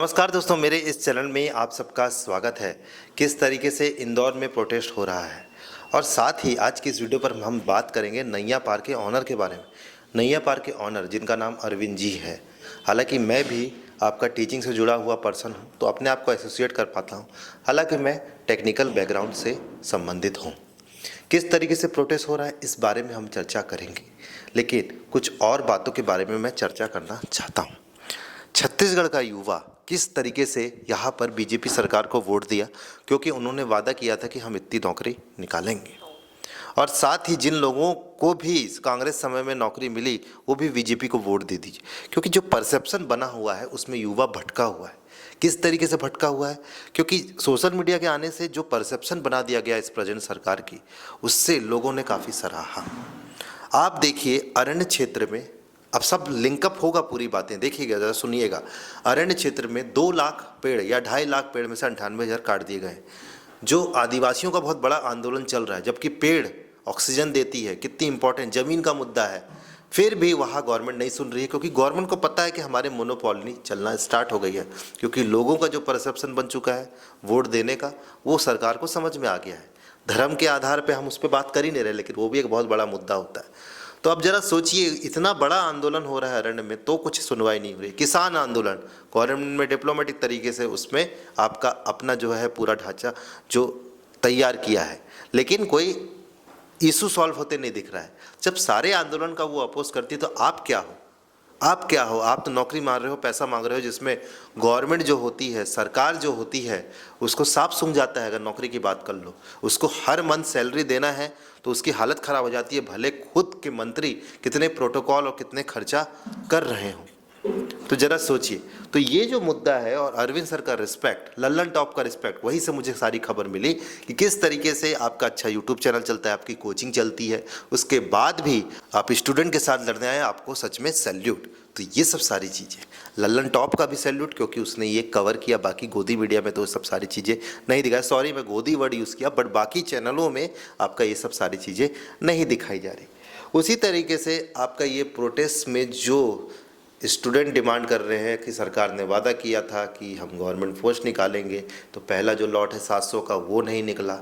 नमस्कार दोस्तों, मेरे इस चैनल में आप सबका स्वागत है। किस तरीके से इंदौर में प्रोटेस्ट हो रहा है और साथ ही आज की इस वीडियो पर हम बात करेंगे नैया पार्क के ऑनर के बारे में। नैया पार्क के ऑनर जिनका नाम अरविंद जी है। हालांकि मैं भी आपका टीचिंग से जुड़ा हुआ पर्सन हूं, तो अपने आप को एसोसिएट कर पाता हूं। हालांकि मैं टेक्निकल बैकग्राउंड से संबंधित हूँ। किस तरीके से प्रोटेस्ट हो रहा है इस बारे में हम चर्चा करेंगे, लेकिन कुछ और बातों के बारे में मैं चर्चा करना चाहता हूँ। छत्तीसगढ़ का युवा किस तरीके से यहाँ पर बीजेपी सरकार को वोट दिया, क्योंकि उन्होंने वादा किया था कि हम इतनी नौकरी निकालेंगे। और साथ ही जिन लोगों को भी कांग्रेस समय में नौकरी मिली वो भी बीजेपी को वोट दे दीजिए, क्योंकि जो परसेप्शन बना हुआ है उसमें युवा भटका हुआ है। किस तरीके से भटका हुआ है? क्योंकि सोशल मीडिया के आने से जो परसेप्शन बना दिया गया इस प्रेजेंट सरकार की, उससे लोगों ने काफ़ी सराहा। आप देखिए अरण्य क्षेत्र में, अब सब लिंकअप होगा, पूरी बातें देखिएगा, ज़रा सुनिएगा। अरण्य क्षेत्र में 2 लाख पेड़ या 2.5 लाख पेड़ में से 98,000 काट दिए गए। जो आदिवासियों का बहुत बड़ा आंदोलन चल रहा है, जबकि पेड़ ऑक्सीजन देती है, कितनी इंपॉर्टेंट ज़मीन का मुद्दा है, फिर भी वहाँ गवर्नमेंट नहीं सुन रही है। क्योंकि गवर्नमेंट को पता है कि हमारे मोनोपोली चलना स्टार्ट हो गई है, क्योंकि लोगों का जो परसेप्शन बन चुका है वोट देने का, वो सरकार को समझ में आ गया है। धर्म के आधार पर हम उस पर बात कर ही नहीं रहे, लेकिन वो भी एक बहुत बड़ा मुद्दा होता है। तो अब जरा सोचिए, इतना बड़ा आंदोलन हो रहा है अरण्य में तो कुछ सुनवाई नहीं हो रही। किसान आंदोलन गवर्नमेंट में डिप्लोमेटिक तरीके से उसमें आपका अपना जो है पूरा ढांचा जो तैयार किया है, लेकिन कोई इशू सॉल्व होते नहीं दिख रहा है। जब सारे आंदोलन का वो अपोज करती है तो आप क्या हो? आप क्या हो? आप तो नौकरी मांग रहे हो, पैसा मांग रहे हो, जिसमें गवर्नमेंट जो होती है, सरकार जो होती है, उसको साफ सूंघ जाता है। अगर नौकरी की बात कर लो, उसको हर मंथ सैलरी देना है तो उसकी हालत ख़राब हो जाती है, भले खुद के मंत्री कितने प्रोटोकॉल और कितने खर्चा कर रहे हों। तो ज़रा सोचिए। तो ये जो मुद्दा है, और अरविंद सर का रिस्पेक्ट, लल्लन टॉप का रिस्पेक्ट, वहीं से मुझे सारी खबर मिली कि किस तरीके से आपका अच्छा यूट्यूब चैनल चलता है, आपकी कोचिंग चलती है, उसके बाद भी आप स्टूडेंट के साथ लड़ने आए, आपको सच में सैल्यूट। तो ये सब सारी चीज़ें, लल्लन टॉप का भी सैल्यूट, क्योंकि उसने ये कवर किया। बाकी गोदी मीडिया में तो सब सारी चीज़ें नहीं दिखाई, सॉरी मैं गोदी वर्ड यूज़ किया, बट बाकी चैनलों में आपका ये सब सारी चीज़ें नहीं दिखाई जा रही। उसी तरीके से आपका ये प्रोटेस्ट में जो स्टूडेंट डिमांड कर रहे हैं कि सरकार ने वादा किया था कि हम गवर्नमेंट पोस्ट निकालेंगे, तो पहला जो लॉट है 700 का वो नहीं निकला,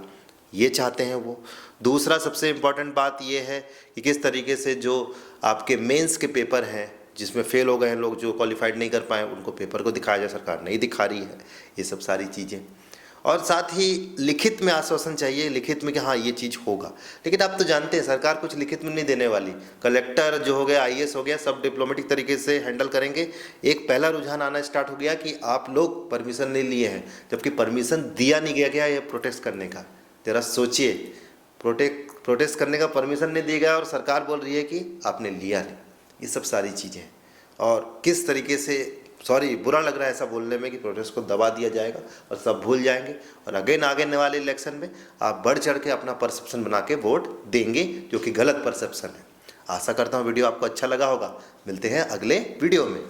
ये चाहते हैं वो। दूसरा सबसे इम्पॉर्टेंट बात ये है कि किस तरीके से जो आपके मेंस के पेपर हैं जिसमें फेल हो गए हैं लोग, जो क्वालिफाइड नहीं कर पाए, उनको पेपर को दिखाया जाए, सरकार नहीं दिखा रही है। ये सब सारी चीज़ें, और साथ ही लिखित में आश्वासन चाहिए, लिखित में कि हाँ ये चीज़ होगा। लेकिन आप तो जानते हैं सरकार कुछ लिखित में नहीं देने वाली। कलेक्टर जो हो गया, आईएएस हो गया, सब डिप्लोमेटिक तरीके से हैंडल करेंगे। एक पहला रुझान आना स्टार्ट हो गया कि आप लोग परमिशन नहीं लिए हैं, जबकि परमिशन दिया नहीं गया ये प्रोटेस्ट करने का। ज़रा सोचिए, प्रोटेस्ट करने का परमिशन नहीं दिया गया और सरकार बोल रही है कि आपने लिया नहीं। ये सब सारी चीज़ें, और किस तरीके से, सॉरी बुरा लग रहा है ऐसा बोलने में, कि प्रोटेस्ट को दबा दिया जाएगा और सब भूल जाएंगे, और अगेन आने वाले इलेक्शन में आप बढ़ चढ़ के अपना परसेप्शन बना के वोट देंगे, जो कि गलत परसेप्शन है। आशा करता हूँ वीडियो आपको अच्छा लगा होगा। मिलते हैं अगले वीडियो में।